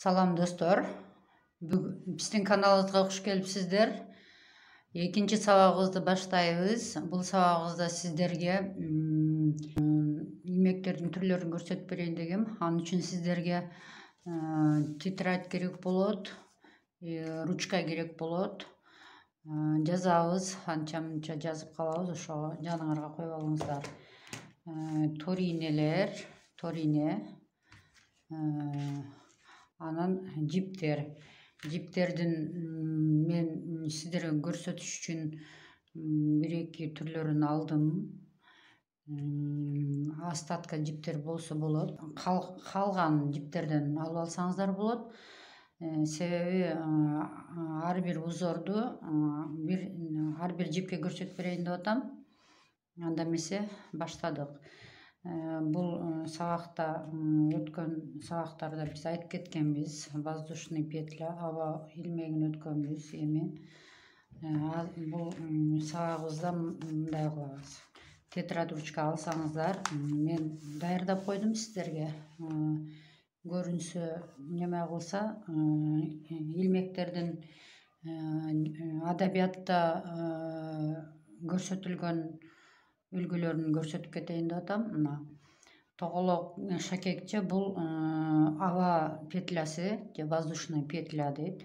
Salam dostlar. Біздің каналымызға хош келіпсіздер. Екінші сабағымызды баштайбыз. Бұл сабағымызда сіздерге илмектердің түрлерін көрсетіп берейін дегем. Анын үчүн сіздерге тетрадь керек болот, ручка керек болот. Жазабыз, анча-мынча жазып калабыз, ошо жаныңарга коюп алыңыздар. Торине, анан жиптердин мен сиздерге көрсөтүш үчүн бир-эки түрлөрүн алдым. Остатка жиптер болсо болот. Калган жиптерден алып алсаңыздар болот. Себеби ар бир узорду ар бир жипке көрсөтүп берейин деп атам. Анда эмесе баштадык. Бул сабакта өткөн сабактарда биз айтып кеткенбиз. Воздушный петля, аба илмегин өткөнбүз. Эми бул сабагыбызда мындай кылабыз. Тетрадь ручка алсаңыздар, мен даярдап койдум сиздерге. Көрүнсө неме кылса, илмектердин адабиятта көрсөтүлгөн үлгүлөрүн көрсөтүп кетейин деп атам. Мына тоголок шакекче бул аба петлясы же воздушный петля дейт.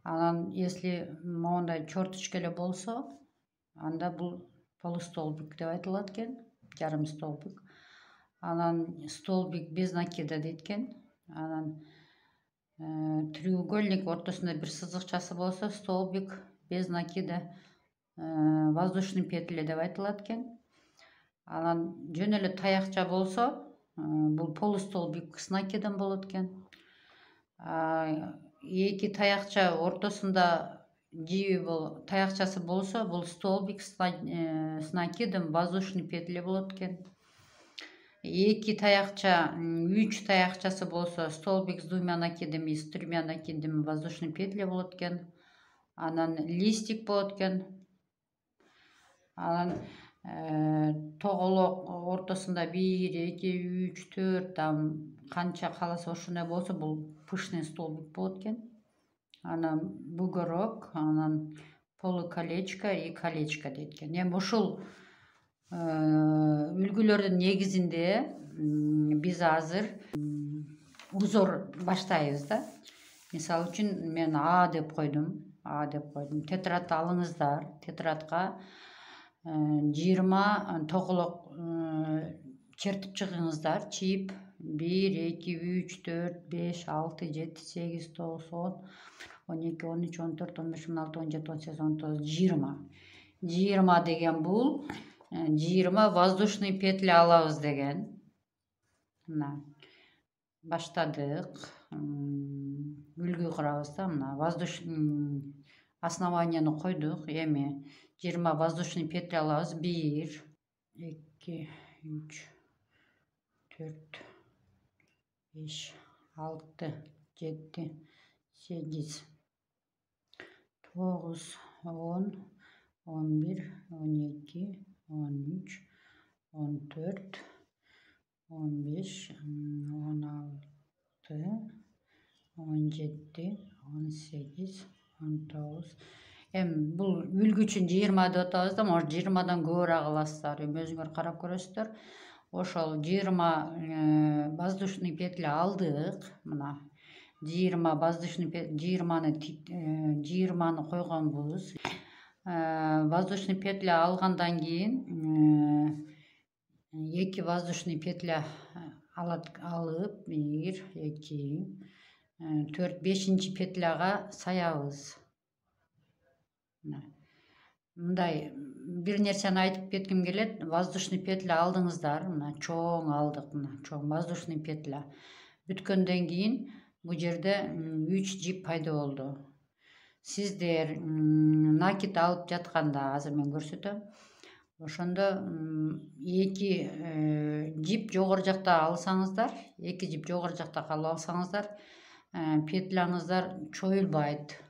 Анан если моундай черточка эле болсо, анда бул полустолбик деп айтылат экен, жарым столбик. Анан столбик без накида дейт экен. Анан треугольник ортосунда бир сызыкчасы болсо, столбик без накида воздушный петля деп айтылат экен. Анан жөн эле таякча болсо, бул полустолбик с накидом болот экен. Эки таякча ортосунда жиби таякчасы болсо, бул столбик с накидом воздушный петля болот экен. Эки таякча, 3 таякчасы болсо, столбик с двумя накидами, с тремя накидами воздушный петля болот экен. Анан листик болот экен. Анан тоголок ортосунда 1, 2, 3, 4 там канча кааласа ошондой болсо, бул пышный столбик болот экен. Анан бугорок, анан полуколечко и колечко дейт экен. Эми ушул үлгүлөрдүн негизинде биз азыр узор баштайбыз да. Мисалы үчүн мен А деп койдум. Тетрадь алыңыздар. Тетрадьга 20 тоголок чертип чыгыңыздар. Чип 1, 2, 3, 4, 5, 6, 7, 8, 9, 10, 12, 13, 14, 15, 16, 17, 18, 19, 20. 20 деген бул 20 воздушный петля алабыз деген. Мына баштадык. Үлгү курабыз да. Мына воздушный основанияны койдук. Эми 20 воздушный петля алабыз. 1, 2, 3, 4, 5, 6, 7, 8, 9, 10, 11, 12, 13, 14, 15, 16, 17, 18, 19. Бул үлгү үчүн 20 деп атабыз да, может 20дан көбүрөөк аласыздар. Өзүңөр карап көрөсүздөр. Ошол 20 воздушный петля алдык. Мына 20 воздушный петля, 20-ны койгонбуз. Воздушный петля алгандан кийин 2 воздушный петля алып 1, 2, 4, 5-чи петляга саябыз. Мындай бир нерсени айтып кетким келет. Воздушный петля алдыңыздар. Мына чоң алдык, мына чоң воздушный петля. Бүткөндөн кийин бул жерде 3 жип пайда болду. Сиздер накид алып жатканда, азыр мен көрсөтөм. Ошондо 2 жип жогору жакта алсаңыздар, 2 жип жогору жакта алып алсаңыздар, петляңыздар чоюлбайт.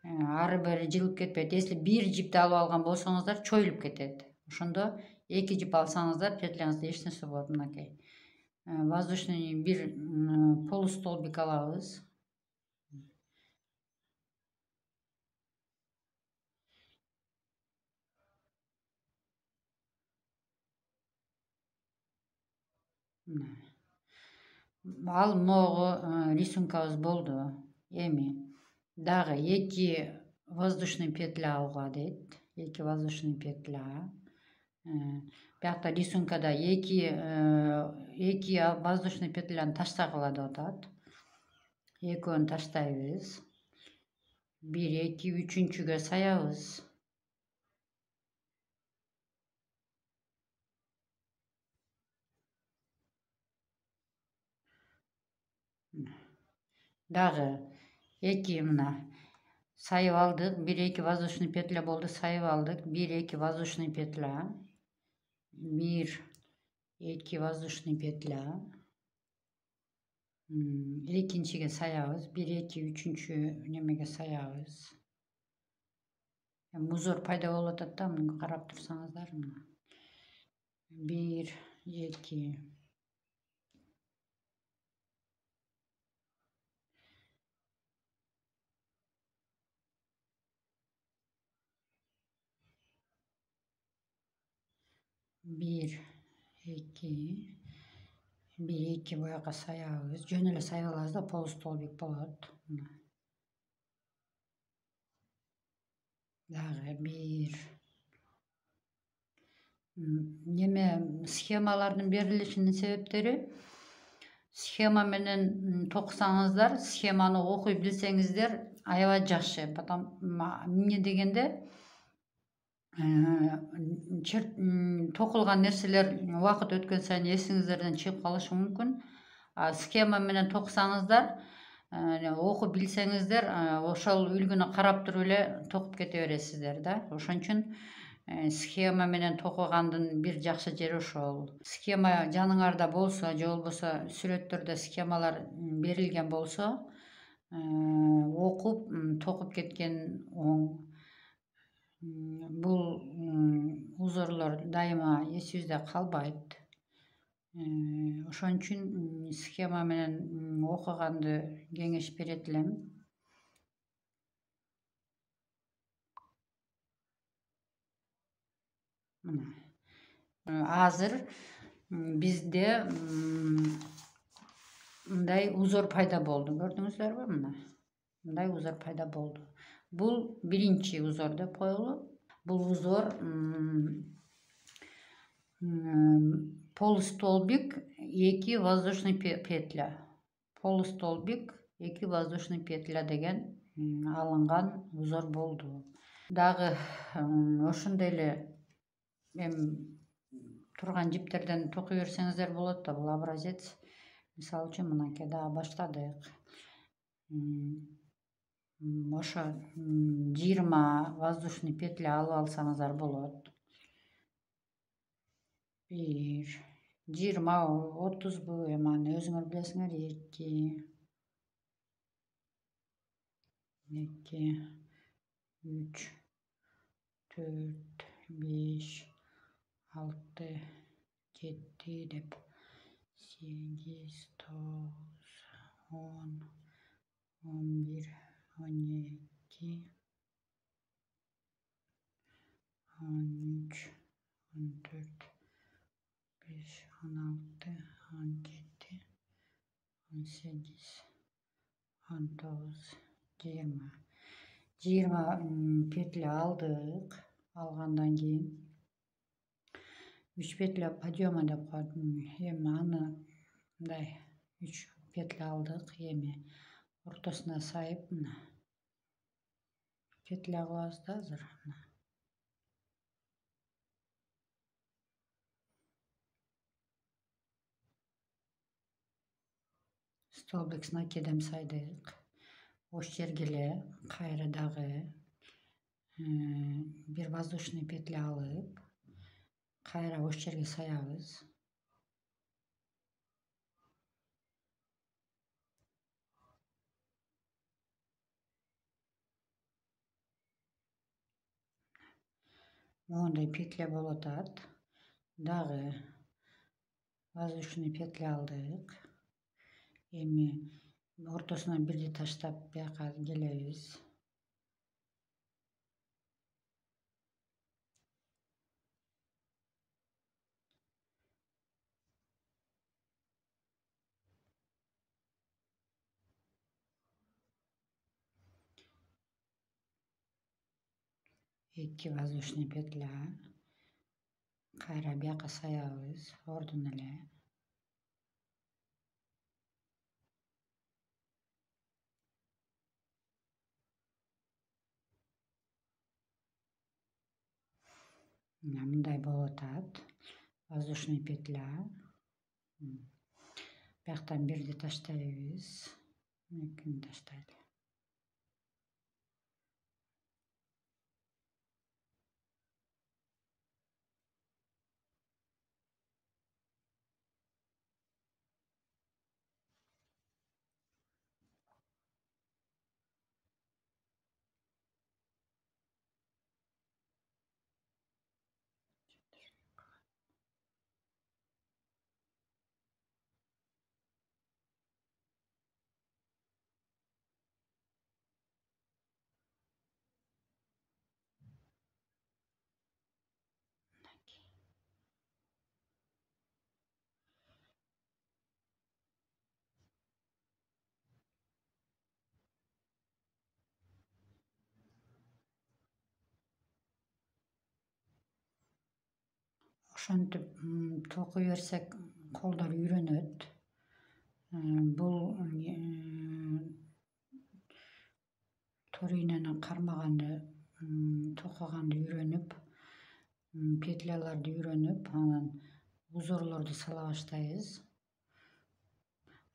Ары бери жылып кетпейт. Если 1 жипти алып алган болсоңуздар, чоюлуп кетет. Ошондо 2 жип алсаңыздар, петляңызда эч нерсе болот. Мынакей. воздушный bir полустолбик alabız. Al moğu рисункабыз болду. Эми дагы 2 воздушный петля алга дейт. 2 воздушный петля. Биякта рисункада 2 воздушный петляны таштагыла деп атат. Экөөнү таштайбыз. 1, 2, 3-чүгө саябыз. Дагы 2 мына сайып алдык. 1, 2 воздушный петля болду, сайып алдык. 1, 2 воздушный петля. 1, 2 воздушный петля. Экинчиге саябыз. 1, 2, 3-чү немеге саябыз. Узор пайда болуп атат да, муну карап турсаңыздар. 1, 2 1, 2 1, 2 буяка саябыз. Жөн эле сайып алабыз да, полустолбик болот. Дагы 1 неме схемалардын берилишинин себептери схема менен токусаңыздар, схеманы окуй билсеңиздер аябай жакшы. Эмне дегенде токулган нерселер убакыт өткөн сайын эсиңиздерден чыгып калышы мүмкүн. Схема менен токусаңыздар, окуп билсеңиздер, ошол үлгүнө карап туруп эле токуп кете бересиздер да. Ошон үчүн схема менен токугандын бир жакшы жери ошол. Схема жаныңарда болсо, же болбосо сүрөттөрдө схемалар берилген болсо, окуп токуп кеткен оң. Бул узорлор дайыма эсибизде калбайт. Ошон үчүн схема менен окуганды кеңеш берет элем. Азыр бизде мындай узор пайда болду. Көрдүңүздөрбү мына? Мындай узор пайда болду. Бул биринчи узор деп коелу. Бул узор полустолбик 2 воздушный петля. Полустолбик 2 воздушный петля деген алынган узор болду. Дагы ошондой эле турган жиптерден токуй берсеңиздер болот да. Бул образец. Мисалы үчүн мынакей дагы баштадык. Ошо 20 воздушный петля алып алсаңыздар болот. 1, 20, 30бу, аны өзүңөр билесиңер. 2, 3, 4, 5, 6, 7 деп 8, 9, 10, 11, 12, 13, 14, 15, 16, 17, 18, 19, 20. 20 петля алдык. Алгандан кийин 3 петля подъема деп коет. Эми аны мындай 3 петля алдык. Эми ортосуна сайып мына петля кылабыз да азыр. Столбик с накидем сайдык. Ош жерге эле кайра дагы бир воздушный петля алып, кайра ош жерге саябыз. Мондай петля болуп атат. Дагы воздушный петля алдык. Эми ортосунан бирди таштап бияка келебиз. Эки воздушный петля. Кайра бияка саябыз, ордун эле. Мындай болуп атат. Воздушный петля. Бияктан бирди таштайбыз. Экини таштайлы. Ошентип токуй берсек колдор үйрөнөт. Бул тор ийнени кармаганды, токуганды үйрөнүп, петляларды үйрөнүп, анан узорлорду сала баштайбыз.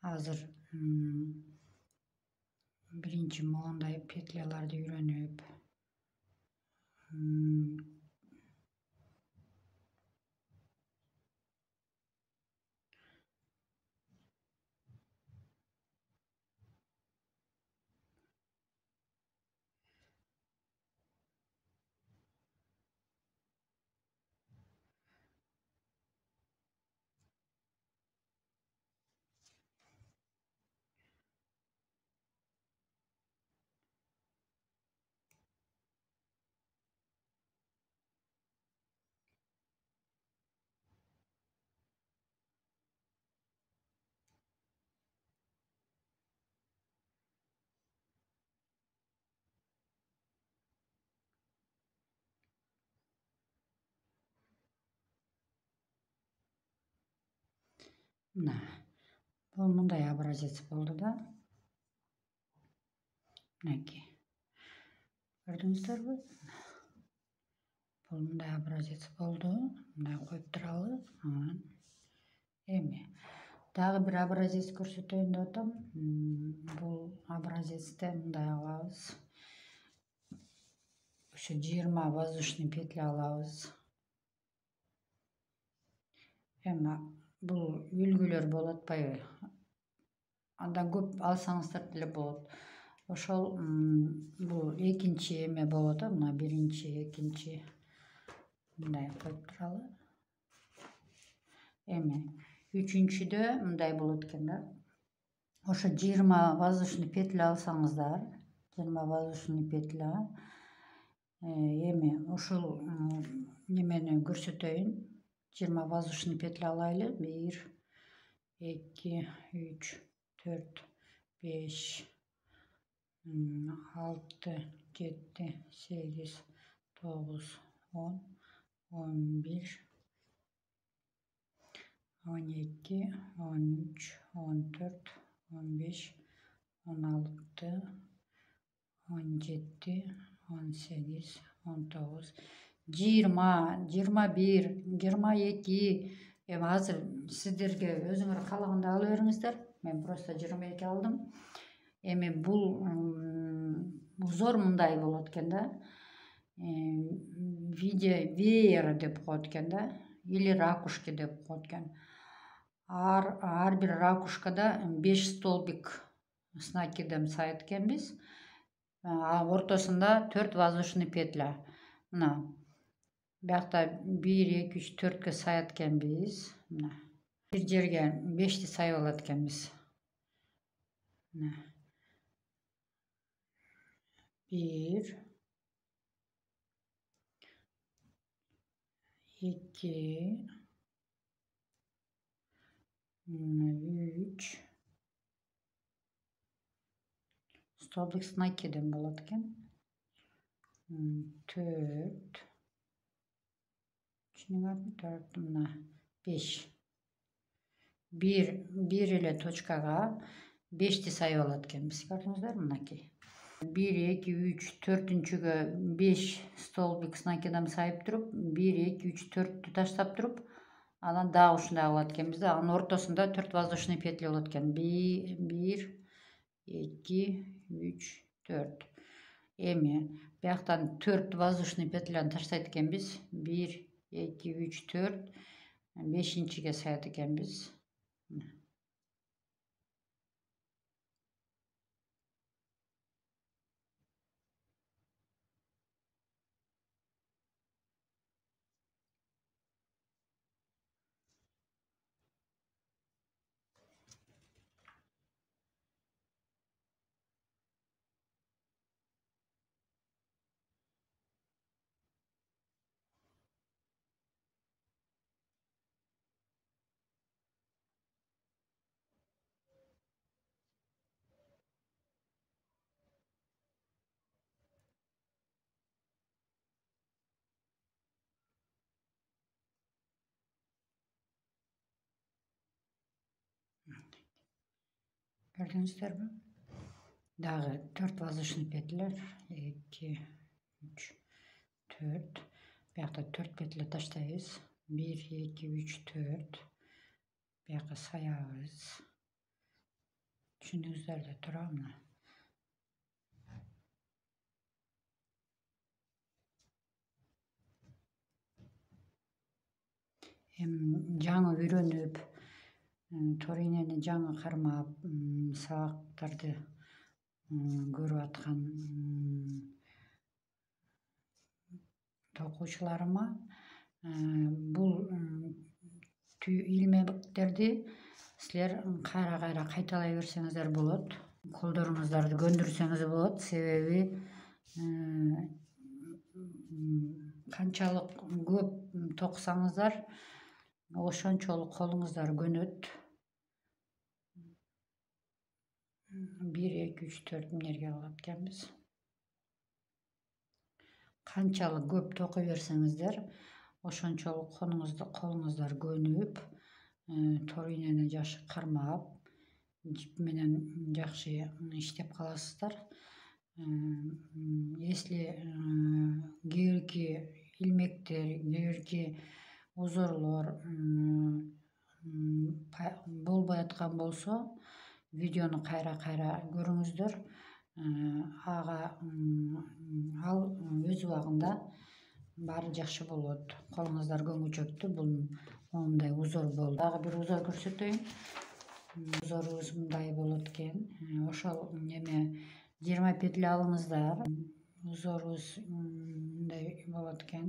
Азыр биринчи могундай петляларды үйрөнүп, мына бул мындай образец болду да. Мынакей. Көрдүңүздөрбү? Бул мындай образец болду. Мындай коюп туралы. Эми дагы бир образец көрсөтөйүн деп атам. Бул образецте мындай алабыз. Ошо 20 воздушный петля алабыз. Эми бул үлгүлөр болуп атпайбы? Андан көп алсаңыздар деле болот. Ошол бул экинчи эме болот, мына биринчи, экинчи мындай коюп туралы. Эми үчүнчүдө мындай болот экен да. Ошо 20 воздушный петля алсаңыздар, 20 воздушный петля. Эми ушул немени көрсөтөйүн. 20 воздушный петля алайлы. 1, 2, 3, 4, 5, 6, 7, 8, 9, 10, 11, 12, 13, 14, 15, 16, 17, 18, 19, 20, 21, 22. Эми азыр сиздерге өзүңөр каалагандай ала бериңиздер. Мен просто 22 алдым. Эми бул узор мындай болот экен да. Веер деп коет экен да. Или ракушки деп коет экен. Ар бир ракушкада 5 столбик снакиден саят экенбиз. Ортосунда 4 воздушный петля. Мына биякта 1, 2, 3, 4ке саят экенбиз. Мына Bir жерге 5'ti sayып alат экенбиz. 1 2 3 stolbik sına 2'den bolat eken. 4 4 5 1 ile toçkaga 5'ti sayып alат экенбиz. Gördүңүздөр мынакей. 1 2 3 4-чүгө 5 столбик снайкадан сайып туруп 1 2 3 4'tü таштап туруп анан дагы ушундай кылат экенбиз да. Анын ортосунда 4 воздушный петля болот экен. 1 2 3 4. Эми бияктан 4 воздушный петляны таштайт экенбиз. 1 2 3 4 5-чиге саят экенбиз. Gördüңүздөрбү? Дагы 4 воздушный петля. 2 3 4. Биякта 4 петля таштайбыз. 1 2 3 4. Бияка саябыз. Түшүндүңүздөр деп турам. Жаңы үйрөнүп, торинени жаңы кармап, сабактарды көрүп аткан окуучуларыма бул илмектерди силер кайра кайталай берсеңиздер болот. Колдоруңуздарды көндүрсөңүз болот. Себеби канчалык көп токсаңыздар, ошончолук колуңуздар көнөт. 1 2 3 4 эмнерге кылат экенбиз. Канчалык көп токой берсеңиздер, ошончолук колуңуздар көнүп, торинени жакшы кармап, жип менен жакшы иштеп каласыздар. Если кээинки илмектер, кээинки узурлор болбой аткан болсо, видеону кайра көрүңүздөр. Ал өз убагында баары жакшы болот. Колуңуздар көнгүчөктү, бул моундай узор болду. Дагы бир узор көрсөтөйүн. Узорубуз мындай болот экен. Ошол эме 20 петля алыңыздар. Узорубуз мындай болот экен.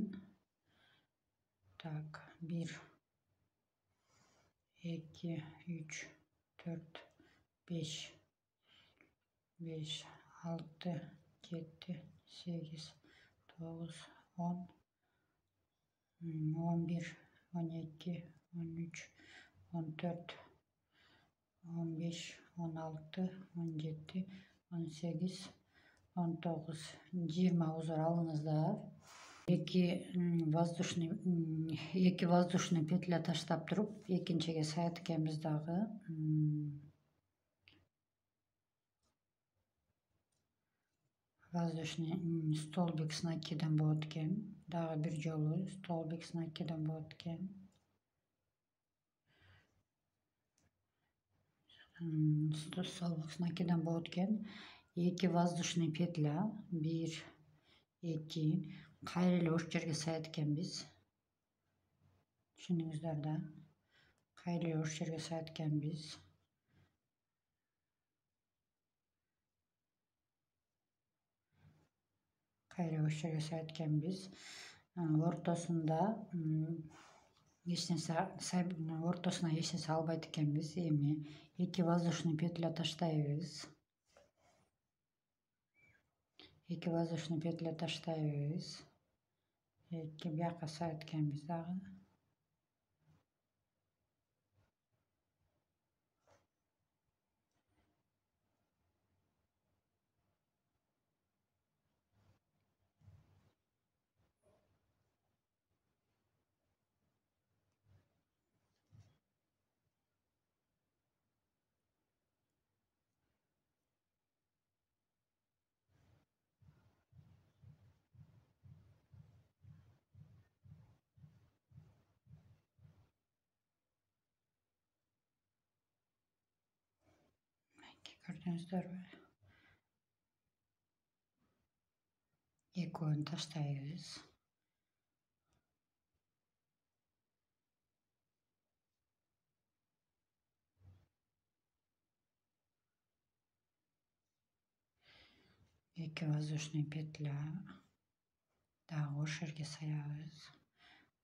Так, 1 2 3 4 5 5 6 7 8 9 10 11 12 13 14 15 16 17 18 19 20 узор алыңыздар. 2 воздушный петля таштап туруп, экинчиге саят экенбиз дагы. Воздушный столбик сына 2'den болот экен. Дагы бир жолу столбик сына 2'den болот экен. Столбик сына 2'den болот экен. 2 воздушный петля. 1 2 кайра эле ош жерге саят экенбиз. Түшүндүңүздөр да. Кайра эле ош жерге саят экенбиз. Кайра ош жерге саят экенбиз. Ортосунда эч нерсе ортосуна эч нерсе албайт экенбиз. Эми 2 воздушный петля таштайбыз. 2 воздушный петля таштайбыз. 2 бияка сайт экенбиз дагы. Gördüңүздөрбү? Экөөнү таштайбыз. Эки воздушный петля. Дагы ошол жерге саябыз.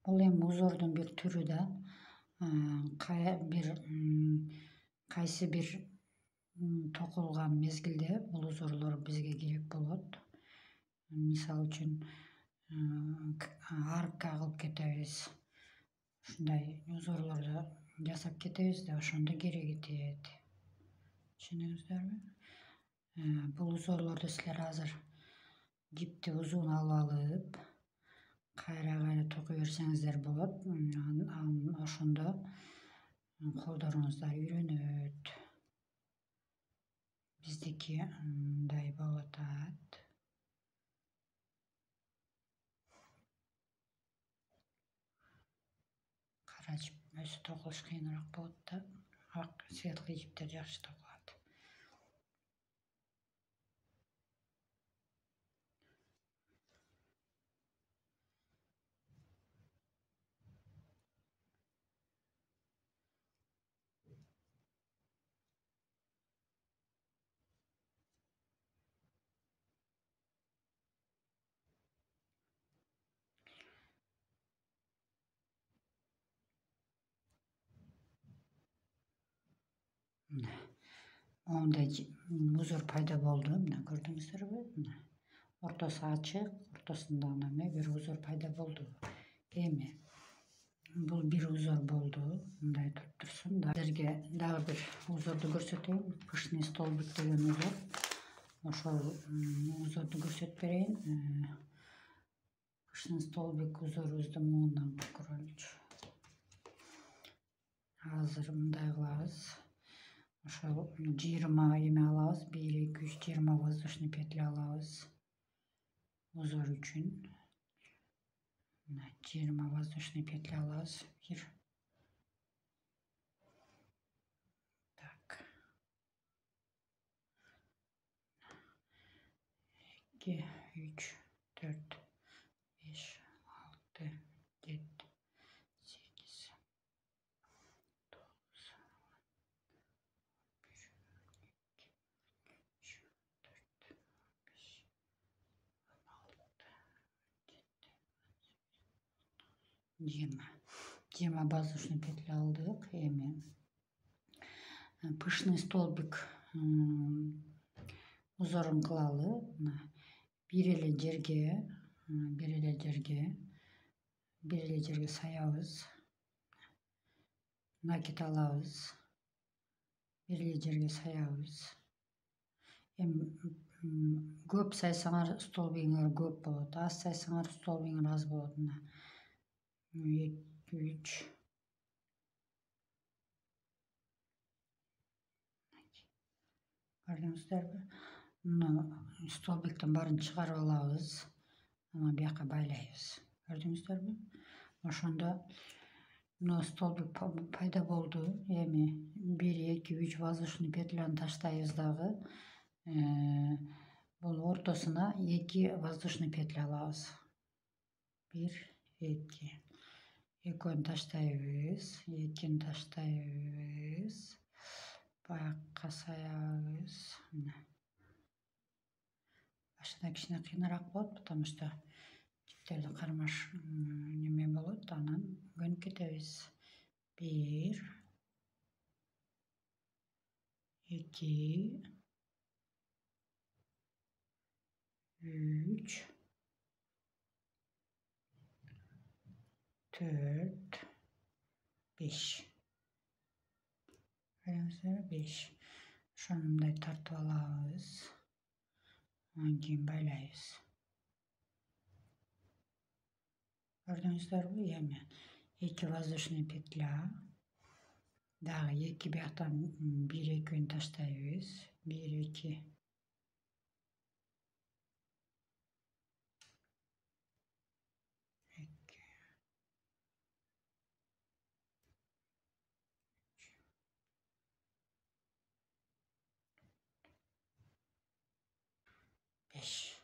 Бул эми узордун бир түрү да. Кайсы бир токулган мезгилде бул узорлор бизге керек болот. Мисалы үчүн арка кылып кетебиз. Ушундай узорлорду жасап кетебиз да, ошондо кереги тиет. Түшүндүңүздөрбү? Бул узорлорду силер азыр жипти узун алып, кайра токуй берсеңиздер болот. Ошондо колдоруңуздар үйрөнөт. Биздики мындай болуп атат. Кара жип өзү токулуш кыйыныраак болот да, ак светлый жиптер жакшы токулат. Мондай узор пайда болду. Мына көрдүңүздөрбү? Ортосу ачык, ортосунда эме бир узор пайда болду. Эми бул бир узор болду. Мындай туруп турсун. Силерге дагы бир узорду көрсөтөйүн. Пышный столбик деген узор. Ошол узорду көрсөтүп берейин. Пышный столбик узорубузду муундан көрөлүчү. Азыр мындай кылабыз. Ошол 20 эме алабыз. 1, 2, 3, 20 воздушный петля алабыз. Узор үчүн 20 воздушный петля алабыз. 1. Так. 2, 3, 4, 5, 6, 7, 8, 9, 20 воздушный петля алдык. Эми пышный столбик узорун кылалы. Бир эле жерге саябыз. Накид алабыз. Бир эле жерге саябыз. Эми көп сайсаңар столбигиңер көп болот. Аз сайсаңар столбигиңер аз болот. 2, 3. Көрдүңүздөрбү? Мына столбиктин баарын чыгарып алабыз. Анан бияка байлайбыз. Көрдүңүздөрбү? Ошондо мына столбик пайда болду. Эми 1, 2, 3 воздушный петляны таштайбыз дагы. Бул ортосуна 2 воздушный петля алабыз. 1, 2. Экөөнү таштайбыз. 2-ни таштайбыз. Баакка саябыз. Башында кичине кыйыныраак болот, потому что үстелди кармаш неме болот, анан көнүп кетебиз. 1 2 3 4 5 5 ошондой тартып алабыз. Анан кийин байлайбыз. Көрдүңүздөрбү? Эми 2 воздушный петля. Дагы 2 бияктан 1-2 таштайбыз. 1-2 5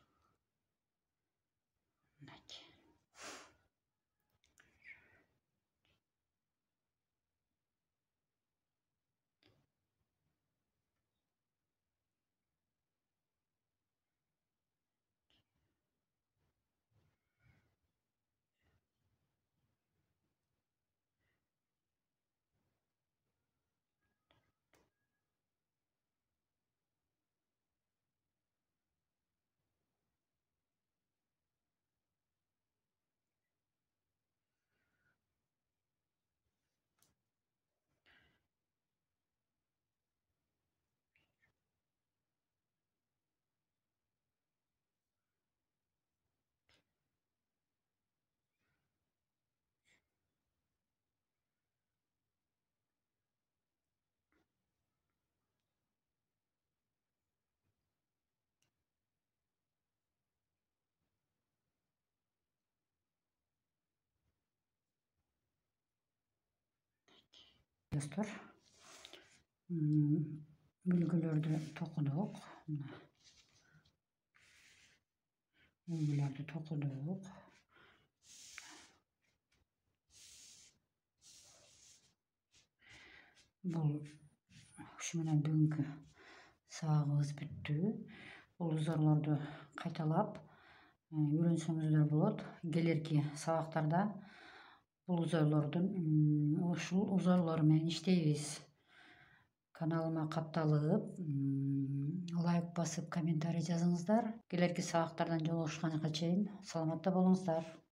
Достор, үлгүлөрдү токудук. Үлгүлөрдү токудук. Бул ушу менен бүгүнкү сабагыбыз бүттү. Бул узорлорду кайталап үйрөнсөңүздөр болот. Келерки сабактарда бул ушул узорлор менен иштейбиз. Каналыма катталып, лайк басып, комментарий жазыңыздар. Келерки сабактардан жолугушканга чейин саламатта болуңуздар.